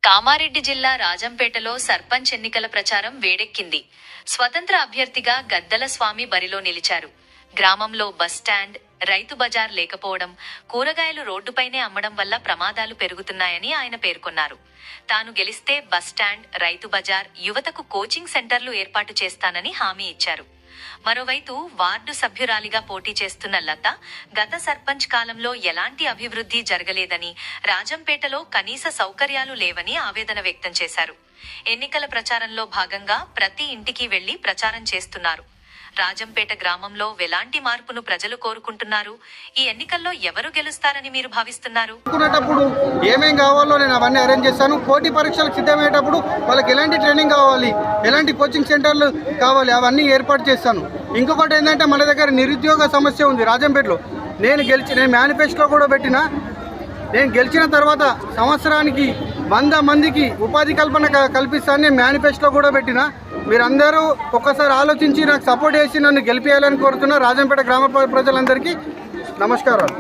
కామారెడ్డి జిల్లా రాజంపేటలో సర్పంచ్ ఎన్నికల ప్రచారం వేడెక్కింది. స్వతంత్ర అభ్యర్థిగా గద్దల స్వామి బరిలో నిలిచారు. గ్రామంలో బస్టాండ్, రైతు బజార్ లేకపోవడం, కూరగాయలు రోడ్డుపైనే అమ్మడం వల్ల ప్రమాదాలు పెరుగుతున్నాయని ఆయన పేర్కొన్నారు. తాను గెలిస్తే బస్టాండ్, రైతు బజార్, యువతకు కోచింగ్ సెంటర్లు ఏర్పాటు చేస్తానని హామీ ఇచ్చారు. మరోవైపు వార్డు సభ్యురాలిగా పోటీ చేస్తున్న లత, గత సర్పంచ్ కాలంలో ఎలాంటి అభివృద్ధి జరగలేదని, రాజంపేటలో కనీస సౌకర్యాలు లేవని ఆవేదన వ్యక్తం చేశారు. ఎన్నికల ప్రచారంలో భాగంగా ప్రతి ఇంటికి వెళ్లి ప్రచారం చేస్తున్నారు. రాజంపేట గ్రామంలో ఎలాంటి మార్పును ప్రజలు కోరుకుంటున్నారు? ఈ ఎన్నికల్లో ఎవరు గెలుస్తారని మీరు భావిస్తున్నారు? ఏమేం కావాలో నేను అవన్నీ అరేంజ్ చేస్తాను. పోటీ పరీక్షలకు సిద్ధమయ్యేటప్పుడు వాళ్ళకి ఎలాంటి ట్రైనింగ్ కావాలి, ఎలాంటి కోచింగ్ సెంటర్లు కావాలి, అవన్నీ ఏర్పాటు చేస్తాను. ఇంకొకటి ఏంటంటే మన దగ్గర నిరుద్యోగ సమస్య ఉంది రాజంపేటలో. నేను మేనిఫెస్టో కూడా పెట్టిన. నేను గెలిచిన తర్వాత సంవత్సరానికి 100 మందికి ఉపాధి కల్పన కల్పిస్తానని మేనిఫెస్టో కూడా పెట్టిన. మీరందరూ ఒక్కసారి ఆలోచించి నాకు సపోర్ట్ చేసి నన్ను గెలిపేయాలని కోరుతున్నా. రాజంపేట గ్రామ ప్రజలందరికీ నమస్కారాలు.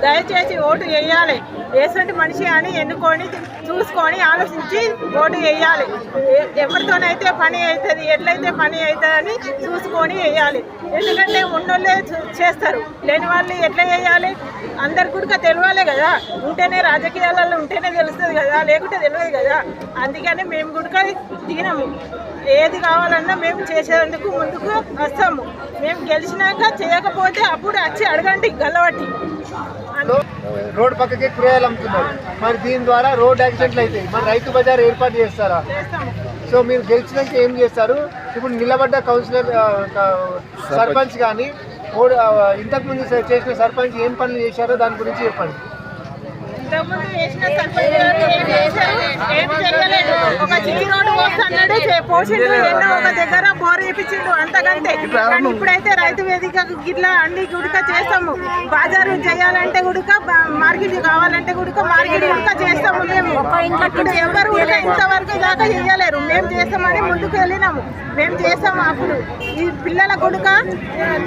దయచేసి ఓటు వేయాలి. వేసంటి మనిషి అని ఎన్నుకొని చూసుకొని ఆలోచించి ఓటు వేయాలి. ఎవరితోనైతే పని అవుతుంది, ఎట్లయితే పని అవుతుంది అని చూసుకొని వేయాలి. ఎందుకంటే ఉన్నోళ్ళే చేస్తారు, లేని వాళ్ళు ఎట్లా వేయాలి? అందరు కూడా తెలియాలి కదా. ఉంటేనే రాజకీయాలలో ఉంటేనే తెలుస్తుంది కదా, లేకుంటే తెలియదు కదా. అందుకని మేము కూడా దిగినాము. ఏది కావాలన్నా మేము చేసేందుకు ముందుకు వస్తాము. మేము గెలిచినాక చేయకపోతే అప్పుడు వచ్చి అడగండి గల్లబట్టి. రోడ్ పక్కకి కూరగాయలు అమ్ముతున్నారు, మరి దీని ద్వారా రోడ్ యాక్సిడెంట్లు అవుతాయి. మరి రైతు బజార్ ఏర్పాటు చేస్తారా? సో మీరు గెలిచినాక ఏం చేస్తారు? ఇప్పుడు నిలబడ్డ కౌన్సిలర్, సర్పంచ్ కానీ ఇంతకుముందు చేసిన సర్పంచ్ ఏం పనులు చేశారో దాని గురించి చెప్పండి. ఇంతకుముందు చేసిన సర్పంచ్ గారు ఏం చేయలేదు. ఒక చిట్టి రోడ్డు పోస్తున్నాడు, పోసిండు, ఎన్నో ఒక దగ్గర బోర్ వేయించిండు, అంతకంటే. కానీ ఇప్పుడైతే రైతు వేదిక గిట్లా అన్ని గుడిక చేస్తాము. బాజారు చేయాలంటే గుడిక, మార్కెట్ కావాలంటే గుడిక, మార్కెట్ గుడిక చేస్తాము. మేము ఇప్పుడు ఎవరు కూడా ఇంతవరకు దాకా చేయలేరు. మేము చేస్తామని ముందుకు వెళ్ళినాము. మేము చేస్తాము. అప్పుడు ఈ పిల్లల గుడిక,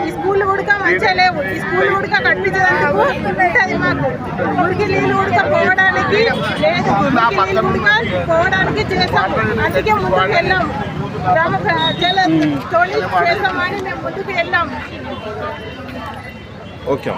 ఈ స్కూల్ గుడిక మంచిగా లేవు. ఈ స్కూల్ గుడిక కట్టించేందుకు ఉంటుంది. మాకు మురికి నీళ్ళు గుడిక పోవడానికి లేదు, పోవడానికి చేస్తాము. అందుకే ముందుకు వెళ్ళాము. గ్రామ ప్రజలతో చేస్తామని మేము ముందుకు వెళ్ళాము. ఓకే.